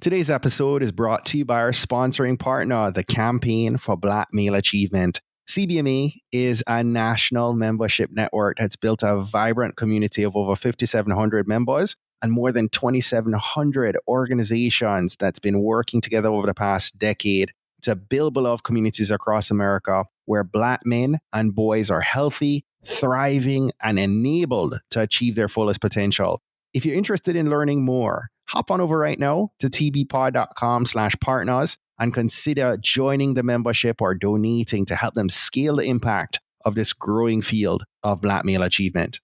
Today's episode is brought to you by our sponsoring partner, the Campaign for Black Male Achievement. CBMA is a national membership network that's built a vibrant community of over 5,700 members and more than 2,700 organizations that's been working together over the past decade to build beloved communities across America where Black men and boys are healthy, thriving, and enabled to achieve their fullest potential. If you're interested in learning more, hop on over right now to tbpod.com/partners and consider joining the membership or donating to help them scale the impact of this growing field of Black male achievement.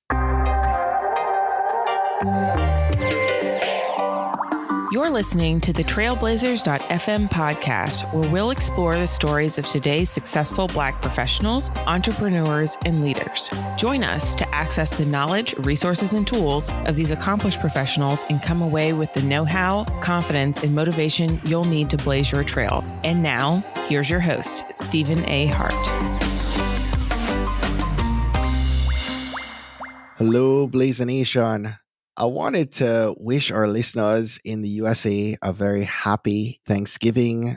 You're listening to the Trailblazers.fm podcast, where we'll explore the stories of today's successful Black professionals, entrepreneurs, and leaders. Join us to access the knowledge, resources, and tools of these accomplished professionals and come away with the know-how, confidence, and motivation you'll need to blaze your trail. And now, here's your host, Stephen A. Hart. Hello, Blazer Nation. I wanted to wish our listeners in the USA a very happy Thanksgiving.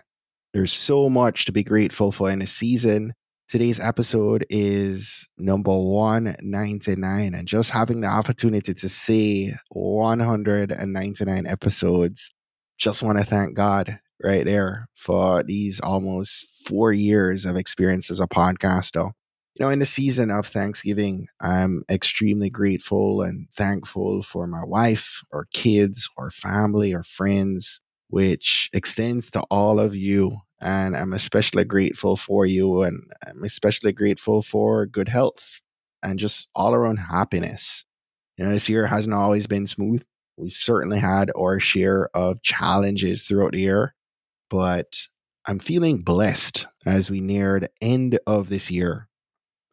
There's so much to be grateful for in a season. Today's episode is number 199, and just having the opportunity to say 199 episodes, just want to thank God right there for these almost 4 years of experience as a podcaster. You know, in the season of Thanksgiving, I'm extremely grateful and thankful for my wife, or kids, or family, or friends, which extends to all of you. And I'm especially grateful for you, and I'm especially grateful for good health and just all around happiness. You know, this year hasn't always been smooth. We've certainly had our share of challenges throughout the year, but I'm feeling blessed as we near the end of this year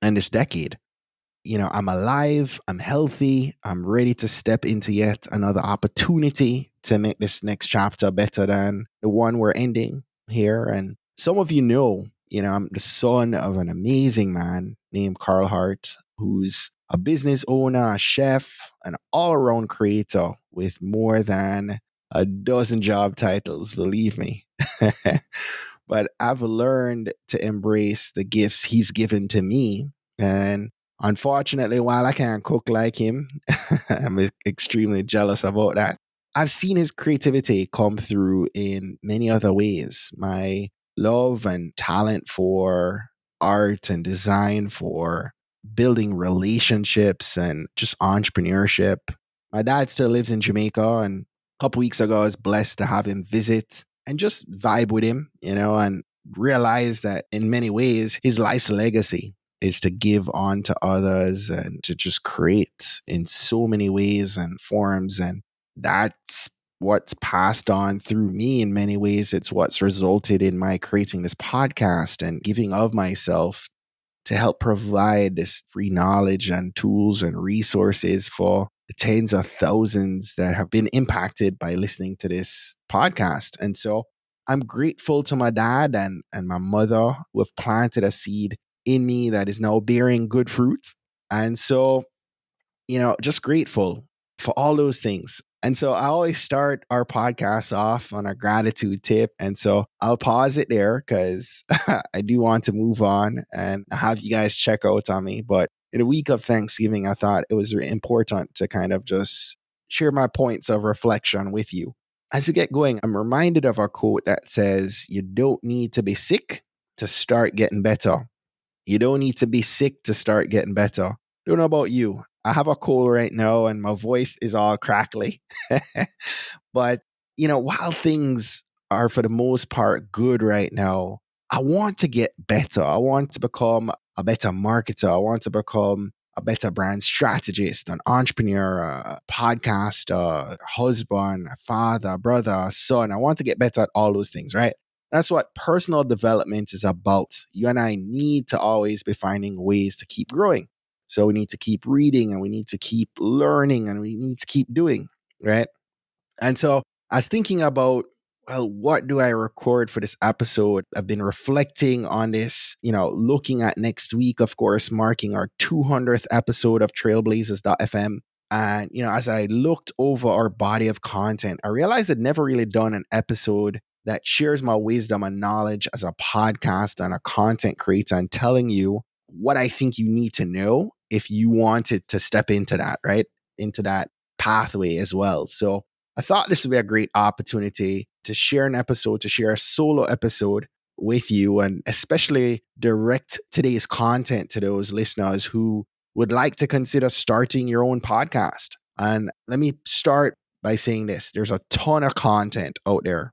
and this decade. You know, I'm alive, I'm healthy, I'm ready to step into yet another opportunity to make this next chapter better than the one we're ending here. And some of you know, I'm the son of an amazing man named Carl Hart, who's a business owner, a chef, an all-around creator with more than a dozen job titles, believe me. But I've learned to embrace the gifts he's given to me. And unfortunately, while I can't cook like him, I'm extremely jealous about that. I've seen his creativity come through in many other ways. My love and talent for art and design, for building relationships and just entrepreneurship. My dad still lives in Jamaica, and a couple weeks ago, I was blessed to have him visit and just vibe with him, and realize that in many ways, his life's legacy is to give on to others and to just create in so many ways and forms. And that's what's passed on through me in many ways. It's what's resulted in my creating this podcast and giving of myself to help provide this free knowledge and tools and resources for the tens of thousands that have been impacted by listening to this podcast. And so I'm grateful to my dad and my mother who have planted a seed in me that is now bearing good fruit. And so, just grateful for all those things. And so I always start our podcast off on a gratitude tip. And so I'll pause it there because I do want to move on and have you guys check out on me. But in a week of Thanksgiving, I thought it was important to kind of just share my points of reflection with you. As we get going, I'm reminded of a quote that says, "You don't need to be sick to start getting better." You don't need to be sick to start getting better. Don't know about you. I have a cold right now and my voice is all crackly. But, while things are for the most part good right now, I want to get better. I want to become a better marketer. I want to become a better brand strategist, an entrepreneur, a podcaster, a husband, a father, a brother, a son. I want to get better at all those things, right? That's what personal development is about. You and I need to always be finding ways to keep growing. So we need to keep reading and we need to keep learning and we need to keep doing, right? And so I was thinking about, well, what do I record for this episode? I've been reflecting on this, looking at next week, of course, marking our 200th episode of Trailblazers.fm. And, as I looked over our body of content, I realized I'd never really done an episode that shares my wisdom and knowledge as a podcast and a content creator and telling you what I think you need to know if you wanted to step into that, right? Into that pathway as well. So I thought this would be a great opportunity to share an episode, to share a solo episode with you, and especially direct today's content to those listeners who would like to consider starting your own podcast. And let me start by saying this: there's a ton of content out there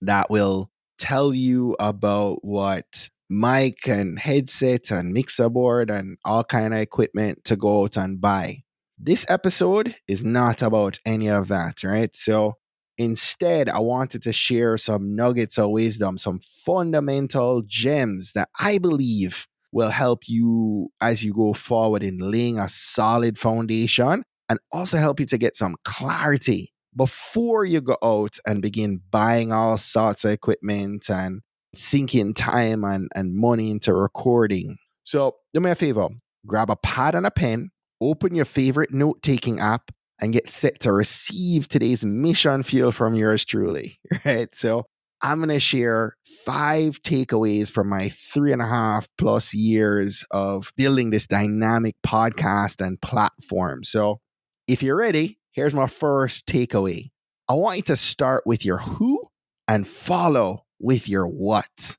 that will tell you about what mic and headset and mixer board and all kind of equipment to go out and buy. This episode is not about any of that, right? So instead, I wanted to share some nuggets of wisdom, some fundamental gems that I believe will help you as you go forward in laying a solid foundation and also help you to get some clarity before you go out and begin buying all sorts of equipment and sinking time and money into recording. So do me a favor, grab a pad and a pen, open your favorite note taking app, and get set to receive today's mission fuel from yours truly, right? So I'm going to share 5 takeaways from my 3.5+ years of building this dynamic podcast and platform. So if you're ready, here's my first takeaway. I want you to start with your who and follow with your what.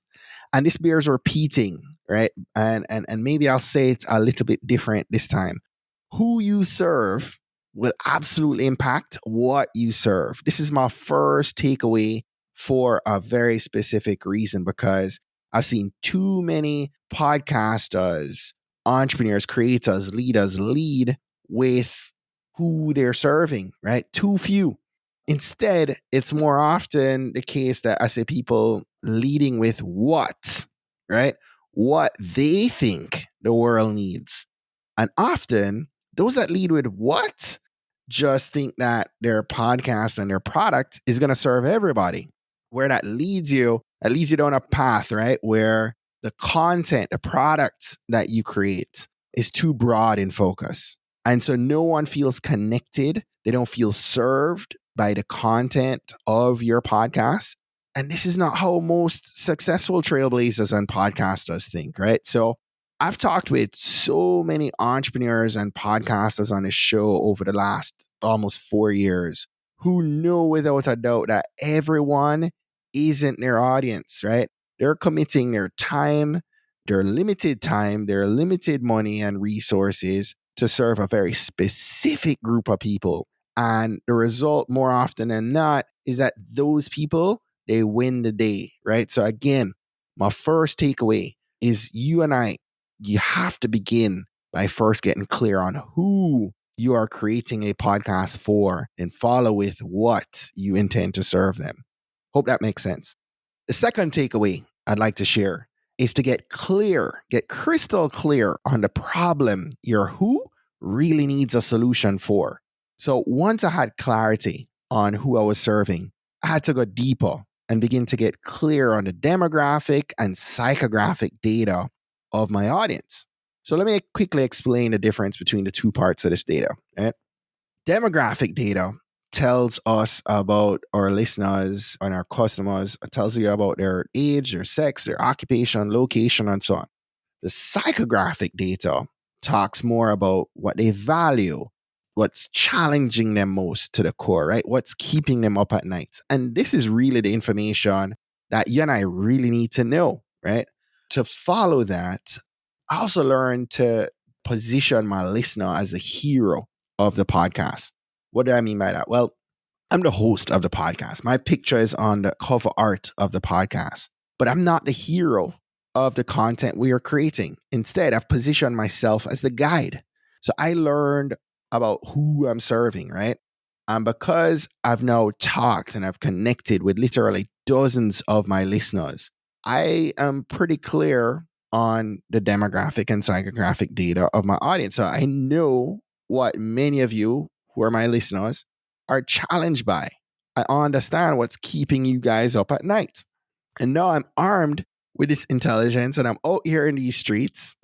And this bears repeating, right? And maybe I'll say it a little bit different this time. Who you serve will absolutely impact what you serve. This is my first takeaway for a very specific reason, because I've seen too many podcasters, entrepreneurs, creators, leaders lead with who they're serving, right? Too few. Instead, it's more often the case that I see people leading with what, right? What they think the world needs. And often, those that lead with what just think that their podcast and their product is going to serve everybody. Where that leads you down a path, right? Where the content, the product that you create is too broad in focus. And so no one feels connected. They don't feel served by the content of your podcast. And this is not how most successful trailblazers and podcasters think, right? So I've talked with so many entrepreneurs and podcasters on this show over the last almost 4 years who know without a doubt that everyone isn't their audience, right? They're committing their time, their limited money and resources to serve a very specific group of people. And the result, more often than not, is that those people, they win the day, right? So again, my first takeaway is you have to begin by first getting clear on who you are creating a podcast for and follow with what you intend to serve them. Hope that makes sense. The second takeaway I'd like to share is to get crystal clear on the problem your who really needs a solution for. So once I had clarity on who I was serving, I had to go deeper and begin to get clear on the demographic and psychographic data of my audience. So let me quickly explain the difference between the two parts of this data. Right? Demographic data tells us about our listeners and our customers. It tells you about their age, their sex, their occupation, location, and so on. The psychographic data talks more about what they value, what's challenging them most to the core, right? What's keeping them up at night. And this is really the information that you and I really need to know, right? To follow that, I also learned to position my listener as the hero of the podcast. What do I mean by that? Well, I'm the host of the podcast. My picture is on the cover art of the podcast, but I'm not the hero of the content we are creating. Instead, I've positioned myself as the guide. So I learned about who I'm serving, right? And because I've now talked and I've connected with literally dozens of my listeners, I am pretty clear on the demographic and psychographic data of my audience. So I know what many of you who are my listeners are challenged by. I understand what's keeping you guys up at night. And now I'm armed with this intelligence and I'm out here in these streets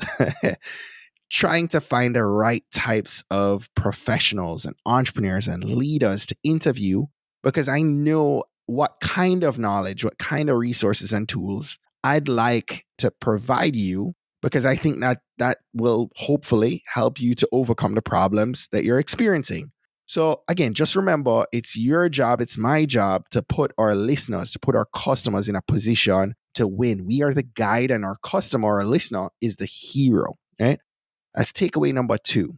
trying to find the right types of professionals and entrepreneurs and leaders to interview because I know what kind of knowledge, what kind of resources and tools I'd like to provide you because I think that will hopefully help you to overcome the problems that you're experiencing. So again, just remember, it's your job, it's my job to put our listeners, to put our customers in a position to win. We are the guide and our customer, our listener, is the hero, right? That's takeaway number 2.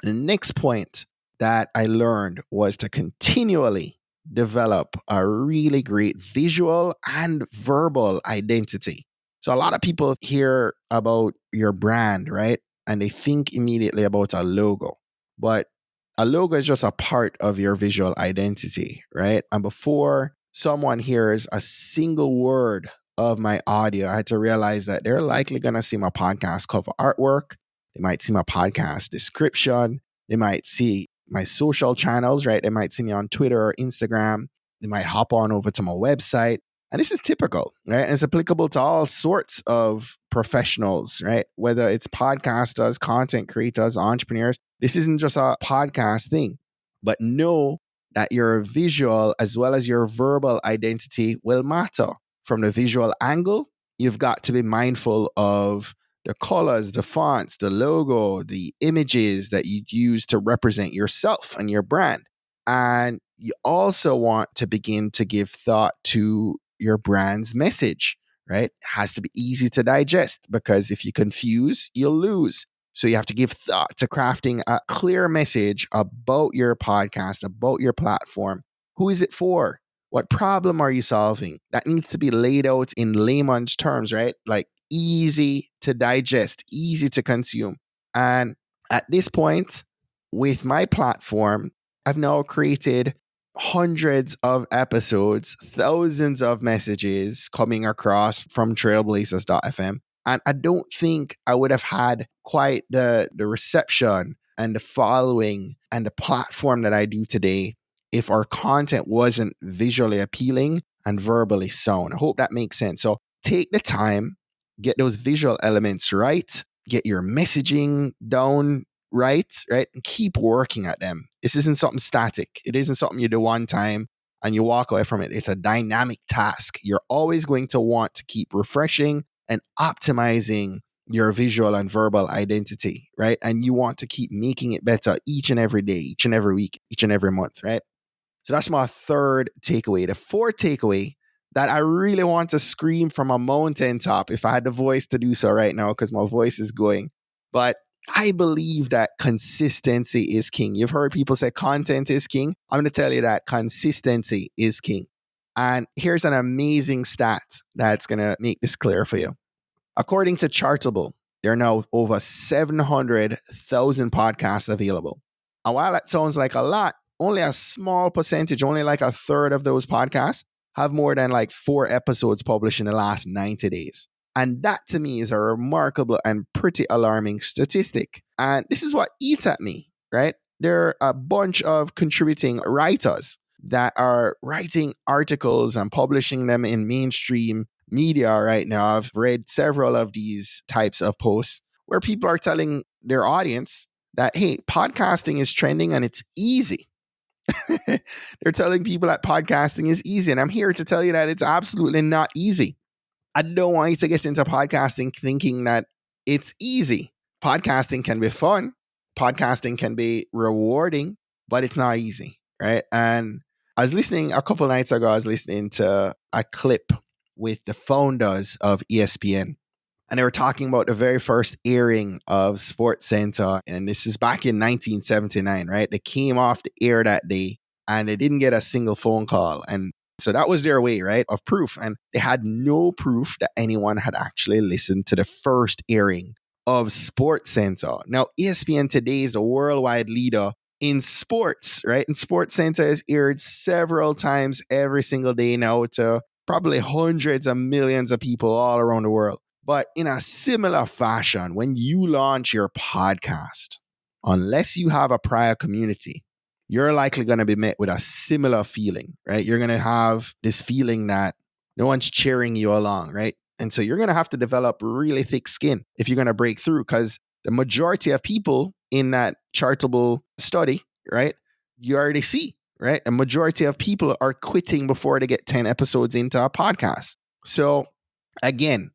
The next point that I learned was to continually develop a really great visual and verbal identity. So a lot of people hear about your brand, right? And they think immediately about a logo. But a logo is just a part of your visual identity, right? And before someone hears a single word of my audio, I had to realize that they're likely going to see my podcast cover artwork. They might see my podcast description. They might see my social channels, right? They might see me on Twitter or Instagram. They might hop on over to my website. And this is typical, right? And it's applicable to all sorts of professionals, right? Whether it's podcasters, content creators, entrepreneurs. This isn't just a podcast thing. But know that your visual as well as your verbal identity will matter. From the visual angle, you've got to be mindful of the colors, the fonts, the logo, the images that you use to represent yourself and your brand. And you also want to begin to give thought to your brand's message, right? It has to be easy to digest because if you confuse, you'll lose. So you have to give thought to crafting a clear message about your podcast, about your platform. Who is it for? What problem are you solving? That needs to be laid out in layman's terms, right? Like easy to digest, easy to consume. And at this point, with my platform, I've now created hundreds of episodes, thousands of messages coming across from trailblazers.fm. And I don't think I would have had quite the reception and the following and the platform that I do today if our content wasn't visually appealing and verbally sound. I hope that makes sense. So take the time, get those visual elements right, get your messaging down right, and keep working at them. This isn't something static. It isn't something you do one time and you walk away from it. It's a dynamic task. You're always going to want to keep refreshing and optimizing your visual and verbal identity, right? And you want to keep making it better each and every day, each and every week, each and every month, right? So that's my third takeaway. The fourth takeaway that I really want to scream from a mountaintop if I had the voice to do so right now because my voice is going. But I believe that consistency is king. You've heard people say content is king. I'm going to tell you that consistency is king. And here's an amazing stat that's going to make this clear for you. According to Chartable, there are now over 700,000 podcasts available. And while that sounds like a lot, only a small percentage, only like a third of those podcasts have more than like 4 episodes published in the last 90 days. And that to me is a remarkable and pretty alarming statistic. And this is what eats at me, right? There are a bunch of contributing writers that are writing articles and publishing them in mainstream media right now. I've read several of these types of posts where people are telling their audience that, hey, podcasting is trending and it's easy. They're telling people that podcasting is easy. And I'm here to tell you that it's absolutely not easy. I don't want you to get into podcasting thinking that it's easy. Podcasting can be fun. Podcasting can be rewarding, but it's not easy, right? And I was listening a couple nights ago, I was listening to a clip with the founders of ESPN. And they were talking about the very first airing of Sports Center. And this is back in 1979, right? They came off the air that day and they didn't get a single phone call. And so that was their way, right, of proof. And they had no proof that anyone had actually listened to the first airing of Sports Center. Now, ESPN today is the worldwide leader in sports, right? And Sports Center is aired several times every single day now to probably hundreds of millions of people all around the world. But in a similar fashion, when you launch your podcast, unless you have a prior community, you're likely going to be met with a similar feeling, right? You're going to have this feeling that no one's cheering you along, right? And so you're going to have to develop really thick skin if you're going to break through because the majority of people in that chartable study, right? You already see, right? A majority of people are quitting before they get 10 episodes into a podcast. So again,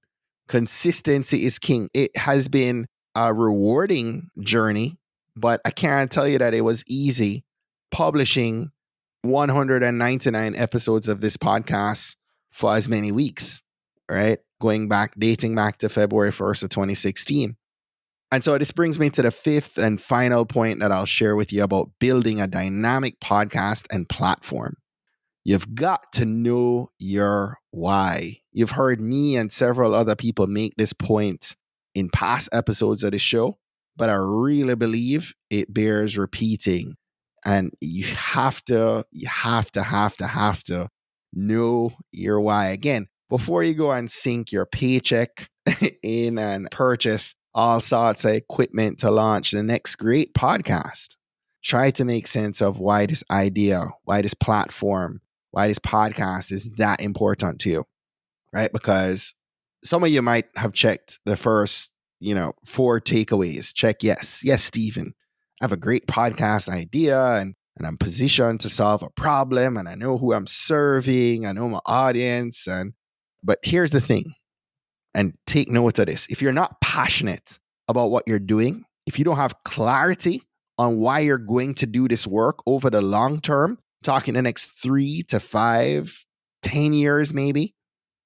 consistency is king. It has been a rewarding journey, but I can't tell you that it was easy publishing 199 episodes of this podcast for as many weeks, right? Dating back to February 1st of 2016. And so this brings me to the fifth and final point that I'll share with you about building a dynamic podcast and platform. You've got to know your why. You've heard me and several other people make this point in past episodes of the show, but I really believe it bears repeating. And you have to know your why. Again, before you go and sink your paycheck in and purchase all sorts of equipment to launch the next great podcast, try to make sense of why this idea, why this platform, why this podcast is that important to you, right? Because some of you might have checked the first, 4 takeaways. Check yes. Yes, Stephen. I have a great podcast idea and I'm positioned to solve a problem and I know who I'm serving. I know my audience. But here's the thing, and take note of this. If you're not passionate about what you're doing, if you don't have clarity on why you're going to do this work over the long term, talking the next 3 to 5, 10 years maybe,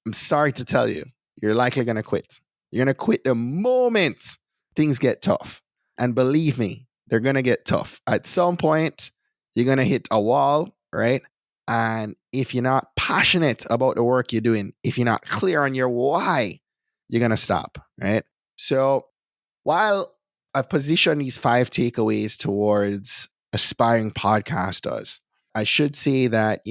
I'm sorry to tell you, you're likely going to quit. You're going to quit the moment things get tough. And believe me, they're going to get tough. At some point, you're going to hit a wall, right? And if you're not passionate about the work you're doing, if you're not clear on your why, you're going to stop, right? So while I've positioned these 5 takeaways towards aspiring podcasters, I should say that,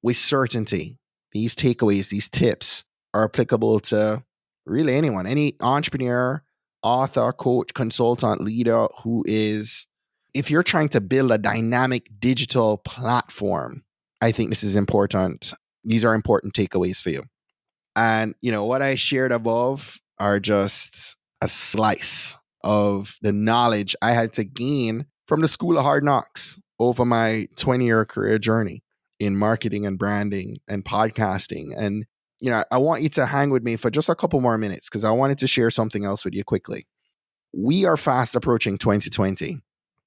with certainty, these takeaways, these tips are applicable to really anyone, any entrepreneur, author, coach, consultant, leader if you're trying to build a dynamic digital platform, I think this is important. These are important takeaways for you. And, what I shared above are just a slice of the knowledge I had to gain from the School of Hard Knocks over my 20-year career journey in marketing and branding and podcasting. And, I want you to hang with me for just a couple more minutes because I wanted to share something else with you quickly. We are fast approaching 2020.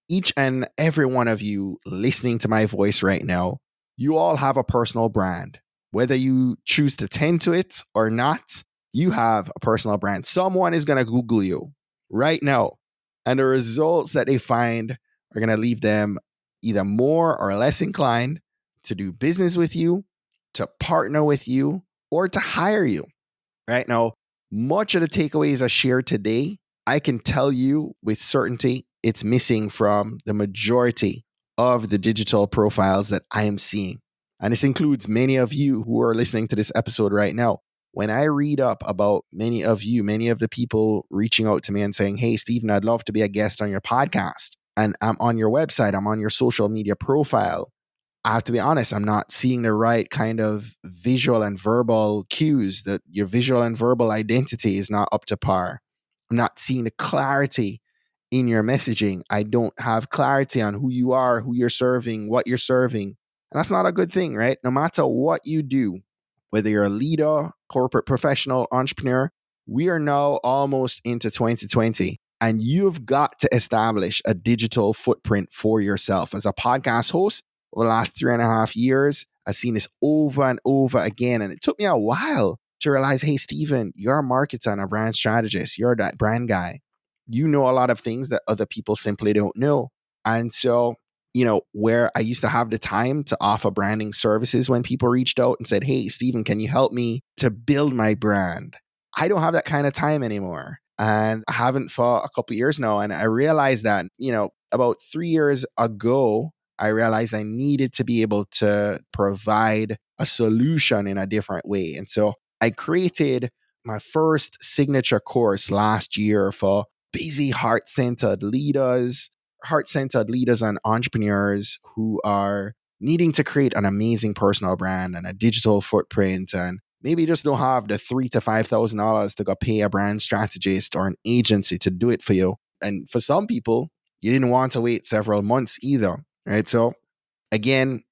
Each and every one of you listening to my voice right now, you all have a personal brand. Whether you choose to tend to it or not, you have a personal brand. Someone is going to Google you right now, and the results that they find are going to leave them either more or less inclined to do business with you, to partner with you, or to hire you. Right now, much of the takeaways I shared today, I can tell you with certainty it's missing from the majority of the digital profiles that I am seeing. And this includes many of you who are listening to this episode right now. When I read up about many of you, many of the people reaching out to me and saying, hey, Stephen, I'd love to be a guest on your podcast. And I'm on your website, I'm on your social media profile. I have to be honest, I'm not seeing the right kind of visual and verbal cues, that your visual and verbal identity is not up to par. I'm not seeing the clarity in your messaging. I don't have clarity on who you are, who you're serving, what you're serving. And that's not a good thing, right? No matter what you do, whether you're a leader, corporate professional, entrepreneur, we are now almost into 2020. And you've got to establish a digital footprint for yourself. As a podcast host, over the last 3.5 years, I've seen this over and over again. And it took me a while to realize, hey, Stephen, you're a marketer and a brand strategist. You're that brand guy. You know a lot of things that other people simply don't know. And so, where I used to have the time to offer branding services when people reached out and said, hey, Stephen, can you help me to build my brand? I don't have that kind of time anymore. And I haven't for a couple of years now. And I realized that, about 3 years ago, I realized I needed to be able to provide a solution in a different way. And so I created my first signature course last year for busy heart-centered leaders and entrepreneurs who are needing to create an amazing personal brand and a digital footprint and maybe you just don't have the $3,000 to $5,000 to go pay a brand strategist or an agency to do it for you. And for some people, you didn't want to wait several months either, right? So again,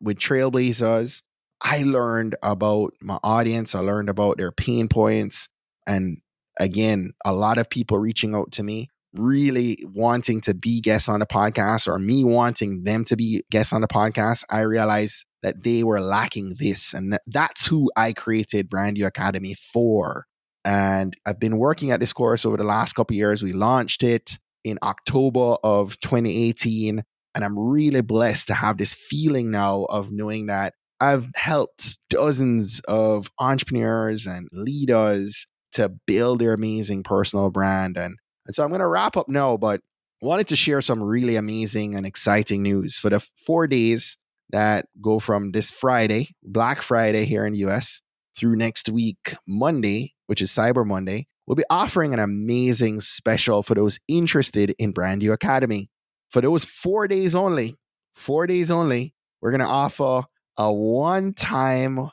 with Trailblazers, I learned about my audience. I learned about their pain points. And again, a lot of people reaching out to me, really wanting to be guests on the podcast, or me wanting them to be guests on the podcast. I realized that they were lacking this. And that's who I created Brand U Academy for. And I've been working at this course over the last couple of years. We launched it in October of 2018. And I'm really blessed to have this feeling now of knowing that I've helped dozens of entrepreneurs and leaders to build their amazing personal brand. And so I'm going to wrap up now, but wanted to share some really amazing and exciting news for the 4 days that go from this Friday, Black Friday here in the US, through next week, Monday, which is Cyber Monday. We'll be offering an amazing special for those interested in Brand U Academy. For those 4 days only, we're going to offer a one-time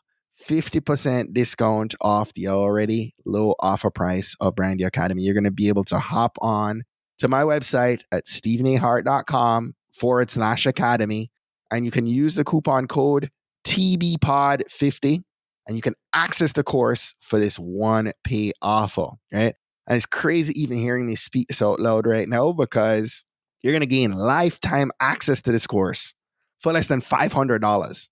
50% discount off the already low offer price of Brand U Academy. You're going to be able to hop on to my website at stephenahart.com/academy, and you can use the coupon code TBPOD50, and you can access the course for this one pay offer, right? And it's crazy even hearing me speak this out loud right now, because you're going to gain lifetime access to this course for less than $500.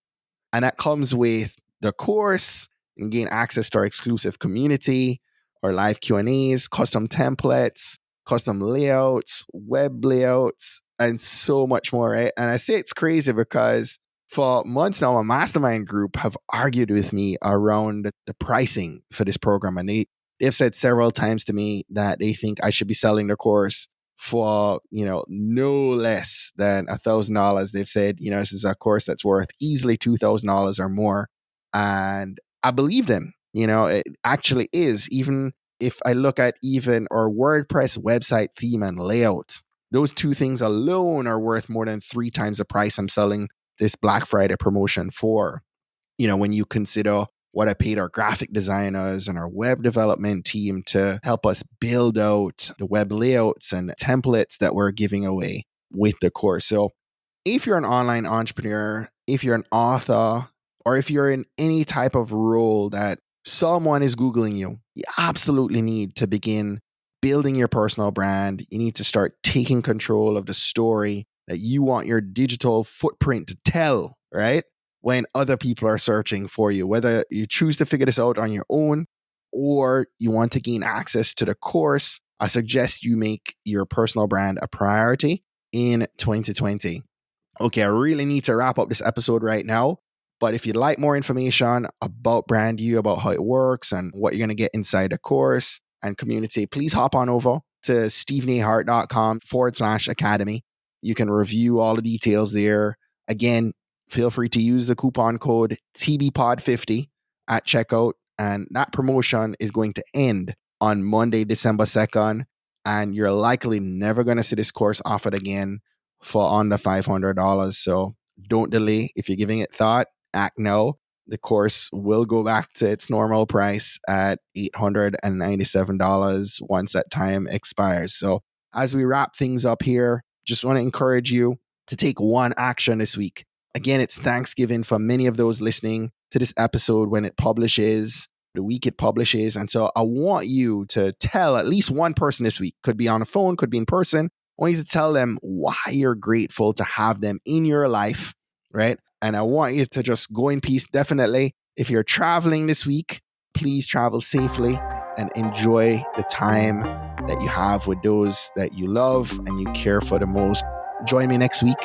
And that comes with the course. You can gain access to our exclusive community, our live Q&As, custom templates, custom layouts, web layouts, and so much more, right? And I say it's crazy because for months now, my mastermind group have argued with me around the pricing for this program. And they've said several times to me that they think I should be selling the course for, no less than $1,000. They've said, this is a course that's worth easily $2,000 or more. And I believe them. It actually is. Even if I look at even our WordPress website theme and layout, those two things alone are worth more than 3 times the price I'm selling this Black Friday promotion for. When you consider what I paid our graphic designers and our web development team to help us build out the web layouts and templates that we're giving away with the course. So if you're an online entrepreneur, if you're an author, or if you're in any type of role that someone is Googling you, you absolutely need to begin building your personal brand. You need to start taking control of the story that you want your digital footprint to tell, right? When other people are searching for you, whether you choose to figure this out on your own or you want to gain access to the course, I suggest you make your personal brand a priority in 2020. Okay, I really need to wrap up this episode right now. But if you'd like more information about Brand U, about how it works and what you're going to get inside the course and community, please hop on over to stephenahart.com/academy. You can review all the details there. Again, feel free to use the coupon code TBPOD50 at checkout. And that promotion is going to end on Monday, December 2nd. And you're likely never going to see this course offered again for under $500. So don't delay. If you're giving it thought, act now. The course will go back to its normal price at $897 once that time expires. So as we wrap things up here, just want to encourage you to take one action this week. Again, it's Thanksgiving for many of those listening to this episode when it publishes, the week it publishes. And so I want you to tell at least one person this week, could be on a phone, could be in person. I want you to tell them why you're grateful to have them in your life, right? And I want you to just go in peace. Definitely, if you're traveling this week, please travel safely and enjoy the time that you have with those that you love and you care for the most. Join me next week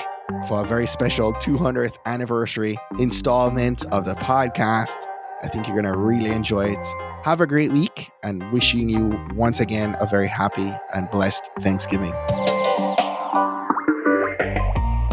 for a very special 200th anniversary installment of the podcast. I think you're going to really enjoy it. Have a great week, and wishing you once again a very happy and blessed Thanksgiving.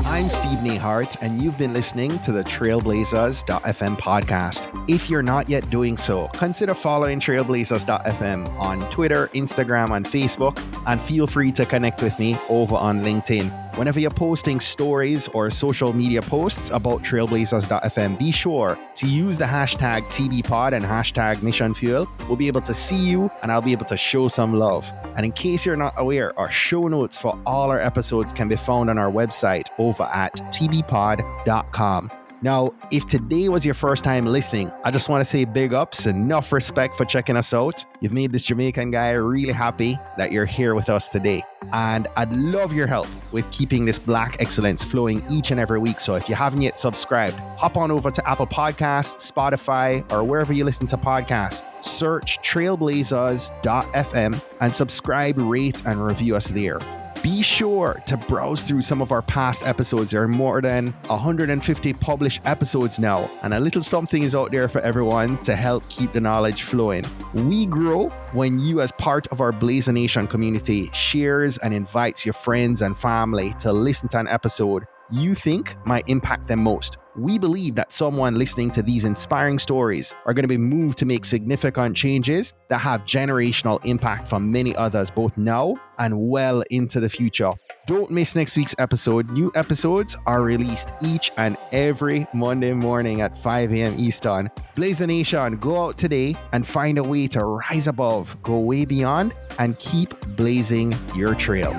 I'm Stephen Hart, and you've been listening to the Trailblazers.fm podcast. If you're not yet doing so, consider following Trailblazers.fm on Twitter, Instagram, and Facebook, and feel free to connect with me over on LinkedIn. Whenever you're posting stories or social media posts about trailblazers.fm, be sure to use the hashtag TBPod and hashtag Mission Fuel. We'll be able to see you and I'll be able to show some love. And in case you're not aware, our show notes for all our episodes can be found on our website over at tbpod.com. Now, if today was your first time listening, I just want to say big ups, enough respect for checking us out. You've made this Jamaican guy really happy that you're here with us today. And I'd love your help with keeping this Black excellence flowing each and every week. So if you haven't yet subscribed, hop on over to Apple Podcasts, Spotify, or wherever you listen to podcasts. Search trailblazers.fm and subscribe, rate, and review us there. Be sure to browse through some of our past episodes. There are more than 150 published episodes now, and a little something is out there for everyone to help keep the knowledge flowing. We grow when you, as part of our Blazer Nation community, shares and invites your friends and family to listen to an episode you think might impact them most. We believe that someone listening to these inspiring stories are going to be moved to make significant changes that have generational impact for many others, both now and well into the future. Don't miss next week's episode. New episodes are released each and every Monday morning at 5 a.m. Eastern. Blazer Nation, go out today and find a way to rise above, go way beyond, and keep blazing your trail.